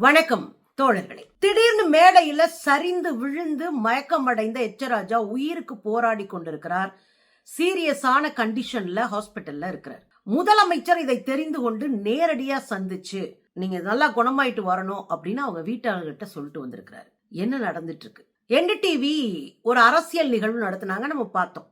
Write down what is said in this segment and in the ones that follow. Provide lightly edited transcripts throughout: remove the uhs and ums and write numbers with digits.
வணக்கம் தோழர்களே. திடீர்னு மேடையில சரிந்து விழுந்து மயக்கம் அடைந்த எச்சராஜா உயிருக்கு போராடி கொண்டிருக்கிறார். சீரியஸான கண்டிஷன்ல ஹாஸ்பிட்டல்ல இருக்கிறார். முதலமைச்சர் இதை தெரிந்து கொண்டு நேரடியா சந்திச்சு நீங்க நல்லா குணமாயிட்டு வரணும் அப்படின்னு அவங்க வீட்டாளர்கிட்ட சொல்லிட்டு வந்திருக்கிறாரு. என்ன நடந்துட்டு இருக்கு? NDTV ஒரு அரசியல் நிகழ்வு நடத்தினாங்க, நம்ம பார்த்தோம்.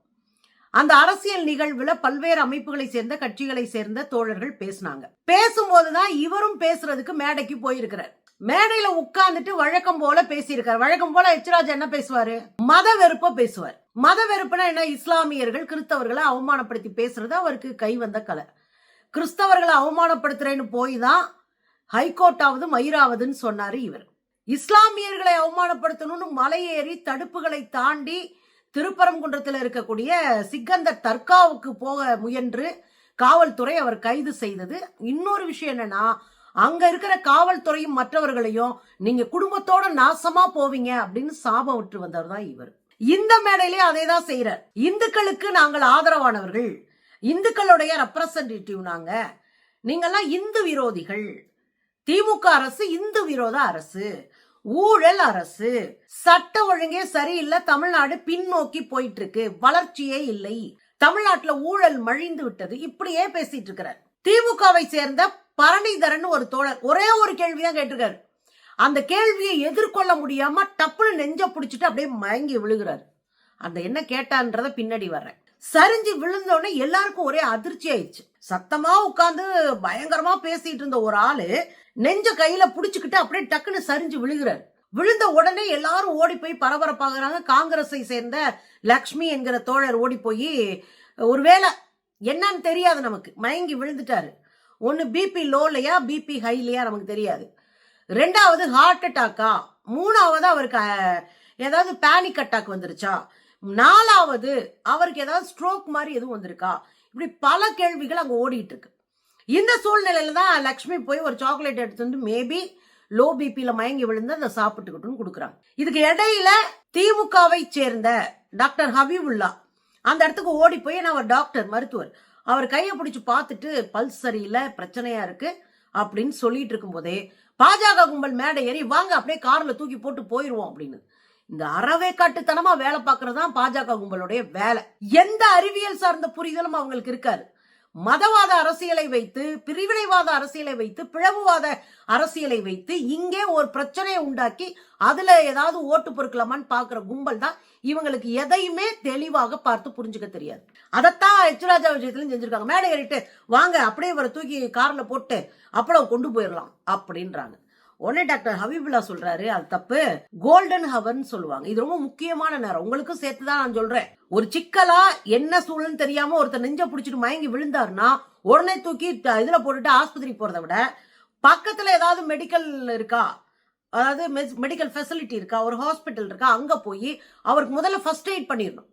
அந்த அரசியல் நிகழ்வுல பல்வேறு அமைப்புகளை சேர்ந்த கட்சிகளை சேர்ந்த தோழர்கள் பேசினாங்க. பேசும்போதுதான் இவரும் பேசுறதுக்கு மேடைக்கு போயிருக்கிறார். மேடையில உட்கார்ந்துட்டு வழக்கம் போல பேசியிருக்காரு. வழக்கம் போல எச்ராஜ் என்ன பேசுவாரு? மத வெறுப்ப பேசுவார். மத வெறுப்புனா என்ன? இஸ்லாமியர்கள் கிறிஸ்தவர்களை அவமானப்படுத்தி பேசுறது அவருக்கு கை வந்த கலை. கிறிஸ்தவர்களை அவமானப்படுத்துறேன்னு போய் தான் ஹைகோர்ட்டாவது மயிராவதுன்னு சொன்னாரு இவர். இஸ்லாமியர்களை அவமானப்படுத்தணும்னு மலையேறி தடுப்புகளை தாண்டி திருப்பரங்குன்றத்தில் இருக்கக்கூடிய சிக்கந்தர் தர்காவுக்கு போக முயன்று காவல்துறை அவர் கைது செய்தது. இன்னொரு விஷயம் என்னன்னா, அங்க இருக்கிற காவல்துறையும் மற்றவர்களையும் நீங்க குடும்பத்தோட நாசமா போவீங்க அப்படின்னு சாபம் விட்டு வந்தவர் தான் இவர். இந்த மேடையிலே அதே தான் செய்யறார். இந்துக்களுக்கு நாங்கள் ஆதரவானவர்கள், இந்துக்களுடைய ரெப்ரசன்டேட்டிவ் நாங்க, நீங்கெல்லாம் இந்து விரோதிகள், திமுக அரசு இந்து விரோத அரசு, ஊழல் அரசு, சட்ட ஒழுங்கே சரியில்லை, தமிழ்நாடு பின்னோக்கி போயிட்டு இருக்கு, வளர்ச்சியே இல்லை, தமிழ்நாட்டுல ஊழல் மழிந்து விட்டது, இப்படியே பேசிட்டு இருக்கிறார். திமுகவை சேர்ந்த பரணிதரன் ஒரு தோழர் ஒரே ஒரு கேள்விதான் கேட்டிருக்காரு. அந்த கேள்வியை எதிர்கொள்ள முடியாம டப்புனு நெஞ்ச பிடிச்சிட்டு அப்படியே மயங்கி விழுகிறாரு. அந்த என்ன கேட்டான்றத பின்னாடி வர்றேன். சரிஞ்சு விழுந்தோடனே எல்லாருக்கும் ஒரே அதிர்ச்சி ஆயிடுச்சு. சத்தமா உட்கார்ந்து பயங்கரமா பேசிட்டு இருந்த ஒரு ஆளு நெஞ்ச கையில புடிச்சுக்கிட்டு அப்படியே டக்குன்னு சரிஞ்சு விழுகிறாரு. விழுந்த உடனே எல்லாரும் ஓடி போய் பரபரப்பாகிறாங்க. காங்கிரஸை சேர்ந்த லக்ஷ்மி என்கிற தோழர் ஓடி போய், ஒருவேளை என்னன்னு தெரியாது நமக்கு, மயங்கி விழுந்துட்டாரு. ஒன்னு பிபி லோலையா பிபி ஹைலையா நமக்கு தெரியாது. ரெண்டாவது ஹார்ட் அட்டாக்கா, மூணாவது அவருக்கு ஏதாவது பேனிக் அட்டாக் வந்துருச்சா, நாலாவது அவருக்கு ஏதாவது ஸ்ட்ரோக் மாதிரி எதுவும் வந்திருக்கா, இப்படி பல கேள்விகள் அங்க ஓடிட்டு இருக்கு. இந்த சூழ்நிலையில தான் லக்ஷ்மி போய் ஒரு சாக்லேட் எடுத்து வந்து மேபி லோ பிபில மயங்கி விழுந்து அதை சாப்பிட்டுக்கிட்டுன்னு கொடுக்குறாங்க. இதுக்கு இடையில திமுகவை சேர்ந்த டாக்டர் ஹபீபுல்லா அந்த இடத்துக்கு ஓடி போய், நான் ஒரு டாக்டர் மருத்துவர், அவர் கையை பிடிச்சு பார்த்துட்டு பல்ஸ் சரியில்லை, பிரச்சனையா இருக்கு அப்படின்னு சொல்லிட்டு இருக்கும் போதே பாஜக கும்பல் மேடை ஏறி வாங்க அப்படியே கார்ல தூக்கி போட்டு போயிருவோம் அப்படின்னு. இந்த அறவே காட்டுத்தனமா வேலை பார்க்கறதுதான் பாஜக கும்பலுடைய வேலை. எந்த அறிவியல் சார்ந்த புரிதலும் அவங்களுக்கு இருக்காது. மதவாத அரசியலை வைத்து, பிரிவினைவாத அரசியலை வைத்து, பிளவுவாத அரசியலை வைத்து இங்கே ஒரு பிரச்சனையை உண்டாக்கி அதுல ஏதாவது ஓட்டு பொறுக்கலாமான்னு பாக்குற கும்பல் தான் இவங்களுக்கு எதையுமே தெளிவாக பார்த்து புரிஞ்சுக்க தெரியாது. அதைத்தான் எச்ராஜா விஷயத்திலும் செஞ்சிருக்காங்க. மேடை ஏறிட்டு வாங்க அப்படியே ஒரு தூக்கி கார்ல போட்டு அப்பளம் கொண்டு போயிடலாம் அப்படின்றாங்க. உடனே டாக்டர் ஹபீபுல்லா சொல்றாரு, அது தப்பு, கோல்டன் ஹவர்னு சொல்லுவாங்க, இது ரொம்ப முக்கியமான நேரம், உங்களுக்கும் சேர்த்துதான் நான் சொல்றேன். ஒரு சிக்கலா என்ன சூழல்னு தெரியாம ஒருத்தர் நெஞ்ச புடிச்சிட்டு மயங்கி விழுந்தாருன்னா உடனே தூக்கி இதுல போட்டுட்டு ஆஸ்பத்திரி போறதை விட பக்கத்துல ஏதாவது மெடிக்கல் இருக்கா, அதாவது மெடிக்கல் ஃபெசிலிட்டி இருக்கா, ஒரு ஹாஸ்பிட்டல் இருக்கா, அங்க போய் அவருக்கு முதல்ல ஃபர்ஸ்ட் எய்ட் பண்ணிடணும்.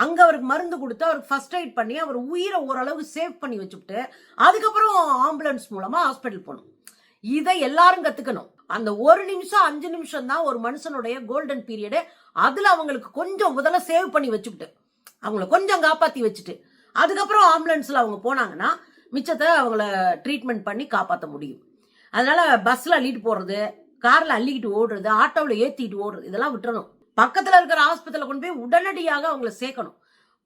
அங்க அவருக்கு மருந்து கொடுத்து அவருக்கு ஃபர்ஸ்ட் எய்ட் பண்ணி அவர் உயிரை ஓரளவு சேவ் பண்ணி வச்சுட்டு அதுக்கப்புறம் ஆம்புலன்ஸ் மூலமா ஹாஸ்பிட்டல் போகணும். இதை எல்லாரும் கத்துக்கணும். அந்த 1 நிமிஷம் 5 நிமிஷம் தான் ஒரு மனுஷனுடைய கோல்டன் பீரியடு. அதுல அவங்களுக்கு கொஞ்சம் முதல்ல சேவ் பண்ணி வச்சுக்கிட்டு அவங்கள கொஞ்சம் காப்பாத்தி வச்சுட்டு அதுக்கப்புறம் ஆம்புலன்ஸ்ல அவங்க போனாங்கன்னா மிச்சத்தை அவங்கள ட்ரீட்மெண்ட் பண்ணி காப்பாற்ற முடியும். அதனால பஸ்ல அள்ளிட்டு போறது, கார்ல அள்ளிக்கிட்டு ஓடுறது, ஆட்டோவில் ஏத்திட்டு ஓடுறது, இதெல்லாம் விட்டுறணும். பக்கத்துல இருக்கிற ஹாஸ்பிட்டல கொண்டு போய் உடனடியாக அவங்கள சேர்க்கணும்.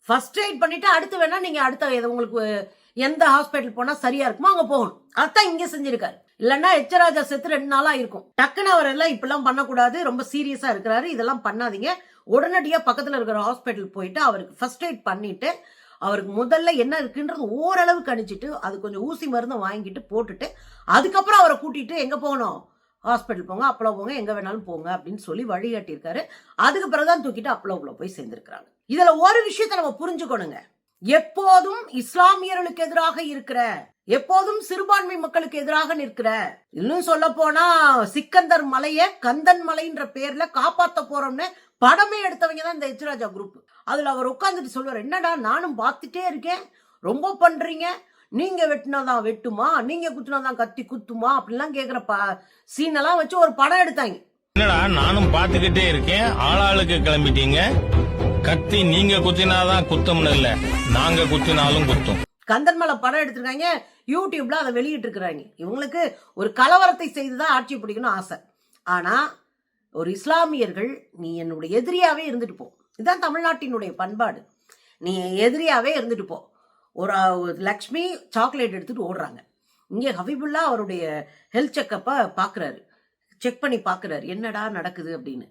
ஃபர்ஸ்ட் எய்ட் பண்ணிட்டு அடுத்து வேணா நீங்க அடுத்த உங்களுக்கு எந்த ஹாஸ்பிட்டல் போனா சரியா இருக்குமோ அங்க போகணும். அதான் இங்க செஞ்சிருக்காரு. இல்லன்னா எச்சராஜா செத்து 2 நாளா இருக்கும். டக்குன்னு அவர் எல்லாம் இப்பெல்லாம் பண்ணக்கூடாது, ரொம்ப சீரியஸா இருக்கிறாரு, இதெல்லாம் பண்ணாதீங்க, உடனடியா பக்கத்துல இருக்கிற ஹாஸ்பிட்டல் போயிட்டு அவருக்கு ஃபர்ஸ்ட் எய்ட் பண்ணிட்டு அவருக்கு முதல்ல என்ன இருக்குன்றது ஓரளவு கணிச்சிட்டு அது கொஞ்சம் ஊசி மருந்து வாங்கிட்டு போட்டுட்டு அதுக்கப்புறம் அவரை கூட்டிட்டு எங்க போகணும், ஹாஸ்பிட்டல் போங்க, அப்பளோ போங்க, எங்க வேணாலும் போங்க அப்படின்னு சொல்லி வழிகாட்டி இருக்காரு. அதுக்கு பிறகுதான் தூக்கிட்டு அப்பளோக்குள்ள போய் சேர்ந்திருக்கிறாங்க. இதுல ஒரு விஷயத்த நம்ம புரிஞ்சுக்கணுங்க. எப்போதும் இஸ்லாமியர்களுக்கு எதிராக இருக்கிற, எப்போதும் சிறுபான்மை மக்களுக்கு எதிராக நிற்கிற, இன்னும் சொல்ல போனா சிக்கந்தர் மலைய கந்தன் மலைன்ற பேர்ல காப்பாத்த போறோம்னு படமே எடுத்தவங்க தான் இந்த எச்ராஜா குரூப். அதுல அவர் உட்கார்ந்துட்டு சொல்லுவார், என்னடா நானும் பார்த்துட்டே இருக்கேன், ரொம்ப பண்றீங்க, நீங்க வெட்டினாதான் வெட்டுமா, நீங்க குத்துனாதான் கத்தி குத்துமா அப்படிலாம் கேக்குற சீன் எல்லாம் வச்சு ஒரு படம் எடுத்தாங்க. என்னடா நானும் பாத்துக்கிட்டே இருக்கேன், ஆளாளுக்கு கிளம்பிட்டீங்க, கத்தி நீங்க குத்தினாதான் குத்தம்னு இல்ல, நாங்க குத்தினாலும் குத்தும். கந்தன்மலை படம் எடுத்திருக்காங்க, யூடியூப்ல அதை வெளியிட்டு இருக்கிறாங்க. இவங்களுக்கு ஒரு கலவரத்தை செய்துதான் ஆட்சி பிடிக்கணும் ஆசை. ஆனா ஒரு இஸ்லாமியர்கள் நீ என்னுடைய எதிரியாவே இருந்துட்டு போ, இதுதான் தமிழ்நாட்டினுடைய பண்பாடு. நீ எதிரியாவே இருந்துட்டு போ. ஒரு லக்ஷ்மி சாக்லேட் எடுத்துட்டு ஓடுறாங்க. இங்கே ஹபீபுல்லா அவருடைய ஹெல்த் செக்கப்பை பார்க்குறாரு, செக் பண்ணி பார்க்குறாரு என்னடா நடக்குது அப்படின்னு.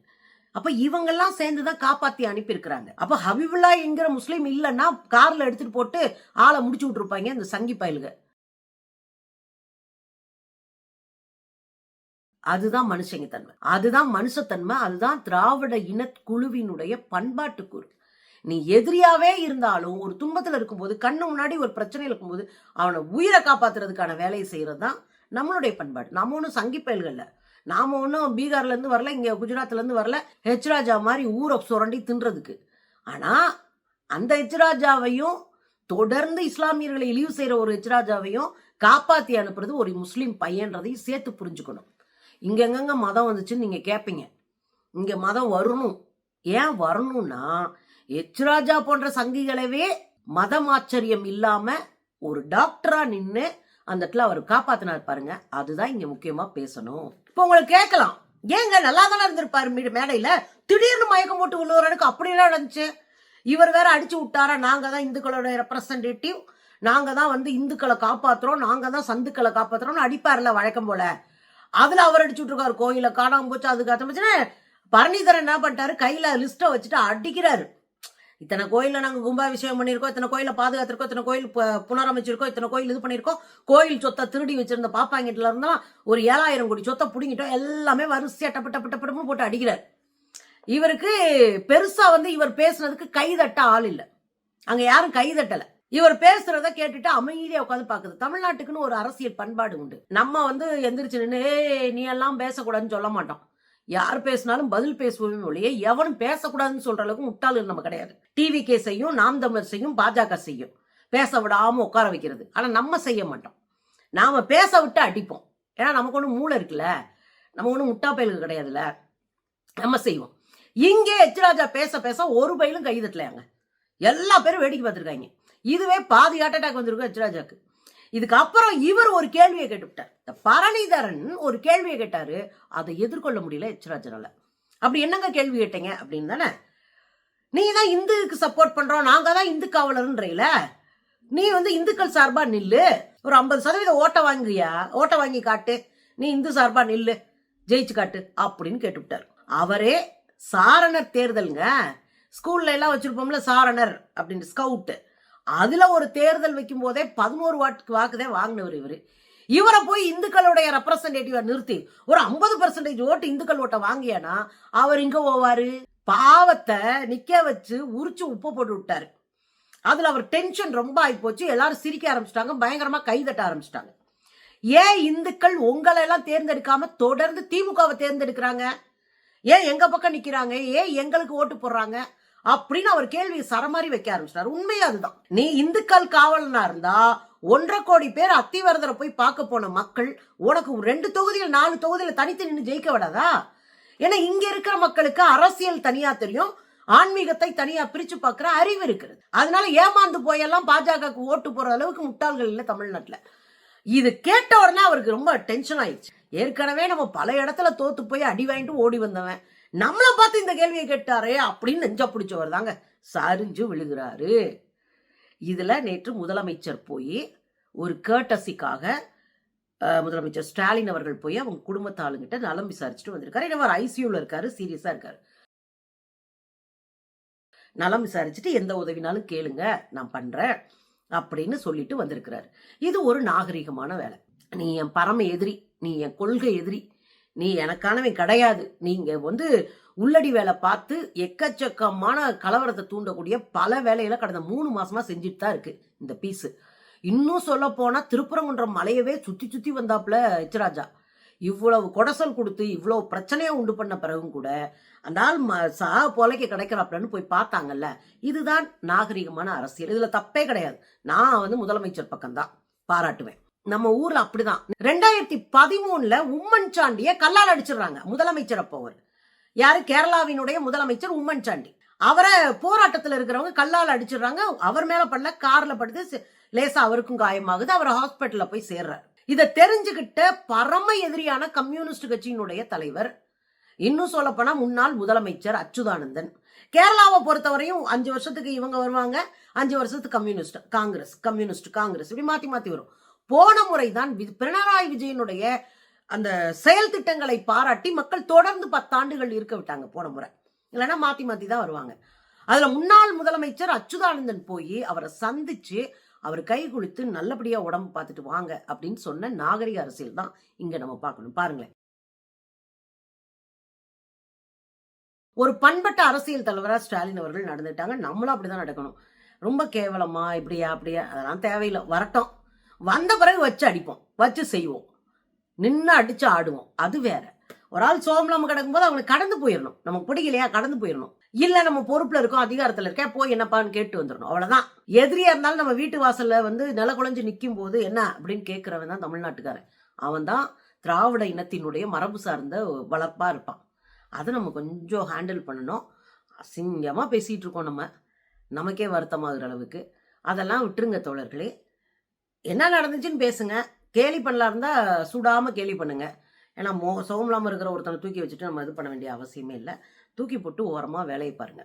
அப்ப இவங்கெல்லாம் சேர்ந்துதான் காப்பாத்தி அனுப்பியிருக்கிறாங்க. அப்ப ஹபீபுல்லா என்கிற முஸ்லீம் இல்லைன்னா கார்ல எடுத்துட்டு போட்டு ஆளை முடிச்சு விட்டுருப்பாங்க இந்த சங்கி பயலுக. அதுதான் மனுஷங்க தன்மை, அதுதான் மனுஷத்தன்மை, அதுதான் திராவிட இனக்குழுவினுடைய பண்பாட்டு கூறு. நீ எதிரியாவே இருந்தாலும் ஒரு துன்பத்துல இருக்கும்போது, கண்ணு முன்னாடி ஒரு பிரச்சனையில் இருக்கும்போது அவனை உயிரை காப்பாத்துறதுக்கான வேலையை செய்யறது தான் நம்மளுடைய பண்பாடு. நாம ஒன்றும் சங்கி பயல்கள்ல, நாம ஒன்றும் பீகார்ல இருந்து வரல, இங்க குஜராத்ல இருந்து வரல ஹெச் ராஜா மாதிரி ஊரை சுரண்டி தின்றதுக்கு. ஆனா அந்த ஹெச் ராஜாவையும் தொடர்ந்து இஸ்லாமியர்களை இழிவு செய்யற ஒரு ஹெச் ராஜாவையும் காப்பாத்தி அனுப்புறது ஒரு முஸ்லீம் பையன்றதையும் சேர்த்து புரிஞ்சுக்கணும். இங்க எங்கெங்க மதம் வந்துச்சுன்னு நீங்க கேட்பீங்க. இங்க மதம் வரணும். ஏன் வரணும்னா ஹெச் ராஜா போன்ற சங்கிகளவே மதமாச்சரியம் இல்லாம ஒரு டாக்டரா நின்று அந்த இடத்துல அவர் காப்பாத்தினார் பாருங்க. அதுதான் இங்க முக்கியமா பேசணும். இப்போ உங்களுக்கு கேட்கலாம், ஏங்க நல்லா தானே இருந்திருப்பாரு மேடையில, திடீர்னு மயக்கம் போட்டு உள்ளவருக்கு அப்படியெல்லாம் நடந்துச்சு, இவர் வேற அடிச்சு விட்டாரா, நாங்க தான் இந்துக்களோட ரெப்ரசன்டேட்டிவ், நாங்க தான் வந்து இந்துக்களை காப்பாத்துறோம், நாங்க தான் சந்துக்களை காப்பாத்துறோம்னு அடிப்பாருல வழக்கம் போல. அதுல அவர் அடிச்சு விட்டுருக்காரு, கோயில காணாம போச்சு அதுக்கு அத்தனை. பரணிதரன் என்ன பண்ணிட்டாரு, கையில லிஸ்ட வச்சுட்டு அடிக்கிறாரு. இத்தனை கோயில நாங்க கும்பாபிஷேகம் பண்ணிருக்கோம், இத்தனை கோயில பாதுகாத்திருக்கோம், இத்தனை கோயில் புனரமைச்சிருக்கோம், இத்தனை கோயில் இது பண்ணிருக்கோம், கோயில் சொத்தை திருடி வச்சிருந்த பாப்பாங்கிட்ட இருந்தாலும் ஒரு 7,000 கோடி சொத்தை புடுங்கிட்டோம், எல்லாமே வரிசையா டப்பு டப்பு டப்பு போட்டு அடிக்கிறார். இவருக்கு பெருசா வந்து இவர் பேசுனதுக்கு கைதட்ட ஆள் இல்ல, அங்க யாரும் கைதட்டல. இவர் பேசுறத கேட்டுட்டு அமைதியா உட்காந்து பாக்குது. தமிழ்நாட்டுக்குன்னு ஒரு அரசியல் பண்பாடு உண்டு. நம்ம வந்து எந்திரிச்சு நின்று நீ எல்லாம் பேசக்கூடாதுன்னு சொல்ல மாட்டோம். யார் பேசினாலும் பதில் பேசுவோமே ஒழிய எவனும் பேசக்கூடாதுன்னு சொல்ற அளவுக்கு முட்டாள்கள் நம்ம கிடையாது. டிவி கே செய்யும், நாம் தமிழர் செய்யும், பாஜக செய்யும், பேச விடாம உட்கார வைக்கிறது. ஆனா நம்ம செய்ய மாட்டோம். நாம பேச விட்டு அடிப்போம். ஏன்னா நமக்கு ஒன்றும் மூளை இருக்குல்ல, நம்ம ஒன்றும் முட்டா பயலுக்கு கிடையாதுல்ல, நம்ம செய்வோம். இங்கே ஹெச் ராஜா பேச பேச ஒரு பயிலும் கைதட்டலையாங்க, எல்லா பேரும் வேடிக்கை பார்த்துருக்காங்க. இதுவே பாதி ஹார்ட் அட்டாக் வந்திருக்கும் ஹெச் ராஜாக்கு. இதுக்கப்புறம் இவர் ஒரு கேள்வியை கேட்டுவிட்டார், பரணிதரன் ஒரு கேள்வியை கேட்டாரு, அதை எதிர்கொள்ள முடியல ஹெச் ராஜனால. அப்படி என்னங்க கேள்வி கேட்டீங்க அப்படின்னு தானே, நீ தான் இந்துக்கு சப்போர்ட் பண்றோம், நாங்க தான் இந்து காவலர்ன்றீல, நீ வந்து இந்துக்கள் சார்பா நில்லு, ஒரு 50% ஓட்ட வாங்குறியா, ஓட்ட வாங்கி காட்டு, நீ இந்து சார்பா நில்லு, ஜெயிச்சு காட்டு அப்படின்னு கேட்டுவிட்டார். அவரே சாரணர் தேர்தலுங்க, ஸ்கூல்ல எல்லாம் வச்சிருப்போம்ல சாரணர் அப்படின்னு ஸ்கவுட், அதுல ஒரு தேர்தல் வைக்கும் போதே 11 வாக்குதான் வாங்கினவர் இவரு. இவரை போய் இந்துக்களுடைய ரெப்ரசன்டேட்டிவா நிறுத்தி ஒரு 50% ஓட்டு இந்துக்கள் ஓட்ட வாங்கியானா அவர் இங்க போவாரு. பாவத்தை நிக்க வச்சு உரிச்சு உப்பு போட்டு விட்டாரு. அதுல அவர் டென்ஷன் ரொம்ப ஆகி போச்சு, எல்லாரும் சிரிக்க ஆரம்பிச்சிட்டாங்க, பயங்கரமா கைதட்ட ஆரம்பிச்சிட்டாங்க. ஏன் இந்துக்கள் உங்களை எல்லாம் தேர்ந்தெடுக்காம தொடர்ந்து திமுகவை தேர்ந்தெடுக்கிறாங்க, ஏன் எங்க பக்கம் நிக்கிறாங்க, ஏன் எங்களுக்கு ஓட்டு போடுறாங்க அப்படின்னு அவர் கேள்வி சரமாரி வைக்க ஆரம்பிச்சிட்டாரு. உண்மையா அதுதான். நீ இந்துக்கள் காவலனா இருந்தா 1.5 கோடி பேர் அத்திவரதரை போய் பார்க்க போன மக்கள் உனக்கு 2 தொகுதியில் 4 தொகுதியில தனித்து நின்று ஜெயிக்க விடாதா? ஏன்னா இங்க இருக்கிற மக்களுக்கு அரசியல் தனியா தெரியும், ஆன்மீகத்தை தனியா பிரிச்சு பார்க்கிற அறிவு இருக்கிறது. அதனால ஏமாந்து போயெல்லாம் பாஜகவுக்கு ஓட்டு போற அளவுக்கு முட்டாள்கள் இல்ல தமிழ்நாட்டுல. இது கேட்ட உடனே அவருக்கு ரொம்ப டென்ஷன் ஆயிடுச்சு. ஏற்கனவே நம்ம பல இடத்துல தோத்து போய் அடி வாங்கிட்டு ஓடி வந்தவன் நம்மளை பார்த்து இந்த கேள்வியை கேட்டாரே அப்படின்னு நெஞ்சா பிடிச்சவர் தாங்க சரிஞ்சு விழுகிறாரு. இதுல நேற்று முதலமைச்சர் போய் ஒரு கேர்டசிக்காக முதலமைச்சர் ஸ்டாலின் அவர்கள் போய் அவங்க குடும்பத்து ஆளுங்கிட்ட நலம் விசாரிச்சுட்டு வந்திருக்காரு. இவர் ஐசியூல இருக்காரு, சீரியஸா இருக்காரு. நலம் விசாரிச்சுட்டு எந்த உதவினாலும் கேளுங்க நான் பண்றேன் அப்படின்னு சொல்லிட்டு வந்திருக்கிறாரு. இது ஒரு நாகரிகமான வேலை. நீ என் பரம எதிரி, நீ என் கொள்கை எதிரி, நீ எனக்கானவன் கிடையாது, நீங்க வந்து உள்ளடி வேலை பார்த்து எக்கச்சக்கமான கலவரத்தை தூண்டக்கூடிய பல வேலைகளை கடந்த 3 மாசமா செஞ்சுட்டு தான் இருக்கு இந்த பீஸ். இன்னும் சொல்ல போனா திருப்பரங்குன்றம் மலையவே சுத்தி சுத்தி வந்தாப்புல ஹெச் ராஜா. இவ்வளவு கொடசல் கொடுத்து இவ்வளவு பிரச்சனையை உண்டு பண்ண பிறகும் கூட அந்த ஆள் போலைக்கு கிடைக்கிறாப்லன்னு போய் பார்த்தாங்கல்ல. இதுதான் நாகரிகமான அரசியல். இதுல தப்பே கிடையாது. நான் வந்து முதலமைச்சர் பக்கம்தான் பாராட்டுவேன். நம்ம ஊர்ல அப்படிதான் 2013 உம்மன் சாண்டிய கல்லால் அடிச்சிடுறாங்க முதலமைச்சர். அப்போ யாரு, கேரளாவினுடைய முதலமைச்சர் உம்மன் சாண்டி. அவரை போராட்டத்துல இருக்கிறவங்க கல்லால் அடிச்சிடுறாங்க. அவர் மேல படல, கார்ல படுத்து லேசா அவருக்கும் காயமாகுது. அவர் ஹாஸ்பிட்டல்ல போய் சேர்றாரு. இதை தெரிஞ்சுக்கிட்ட பரம எதிரியான கம்யூனிஸ்ட் கட்சியினுடைய தலைவர், இன்னும் சொல்ல போனா முன்னாள் முதலமைச்சர் அச்சுதானந்தன். கேரளாவை பொறுத்தவரையும் 5 வருஷத்துக்கு இவங்க வருவாங்க, 5 வருஷத்துக்கு கம்யூனிஸ்ட் காங்கிரஸ் இப்படி மாத்தி மாத்தி வரும். போன முறைதான் பினராயி விஜயனுடைய அந்த செயல் திட்டங்களை பாராட்டி மக்கள் தொடர்ந்து 10 ஆண்டுகள் இருக்க விட்டாங்க போன முறை. இல்லைன்னா மாத்தி மாத்தி தான் வருவாங்க. அதுல முன்னாள் முதலமைச்சர் அச்சுதானந்தன் போய் அவரை சந்திச்சு அவர் கை குளித்து நல்லபடியா உடம்பு பார்த்துட்டு வாங்க அப்படின்னு சொன்ன நாகரிக அரசியல் தான் இங்க நம்ம பார்க்கணும். பாருங்களேன், ஒரு பண்பட்ட அரசியல் தலைவரா ஸ்டாலின் அவர்கள் நடந்துட்டாங்க. நம்மளும் அப்படிதான் நடக்கணும். ரொம்ப கேவலமா இப்படியா அப்படியா அதெல்லாம் தேவையில்லை. வரட்டும், வந்த பிறகு வச்சு அடிப்போம், வச்சு செய்வோம், நின்று அடிச்சு ஆடுவோம். அது வேற. ஒரு ஆள் சோம்பலாம கிடக்கும் போது அவங்களுக்கு கடந்து போயிடணும். நமக்கு பிடிக்கலையா கடந்து போயிடணும். இல்ல நம்ம பொறுப்புல இருக்கோம், அதிகாரத்துல இருக்கேன், போய் என்னப்பான்னு கேட்டு வந்துடணும். அவ்வளவுதான். எதிரியா இருந்தாலும் நம்ம வீட்டு வாசல்ல நில குலைஞ்சு நிக்கும் போது என்ன அப்படின்னு கேட்கிறவன் தான் தமிழ்நாட்டுக்காரன். அவன் தான் திராவிட இனத்தினுடைய மரபு சார்ந்த வளர்ப்பா இருப்பான். அதை நம்ம கொஞ்சம் ஹேண்டில் பண்ணணும். அசிங்கமா பேசிட்டு இருக்கோம் நம்ம, நமக்கே வருத்தமாகிற அளவுக்கு. அதெல்லாம் விட்டுருங்க தோழர்களே. என்ன நடந்துச்சுன்னு பேசுங்க. கேலி பண்ணலாம் இருந்தா சுடாம கேலி பண்ணுங்க. ஏன்னா சோம்பலாம இருக்கிற ஒருத்தனை தூக்கி வச்சுட்டு நம்ம இது பண்ண வேண்டிய அவசியமே இல்லை. தூக்கி போட்டு ஓரமா வேலையை பாருங்க.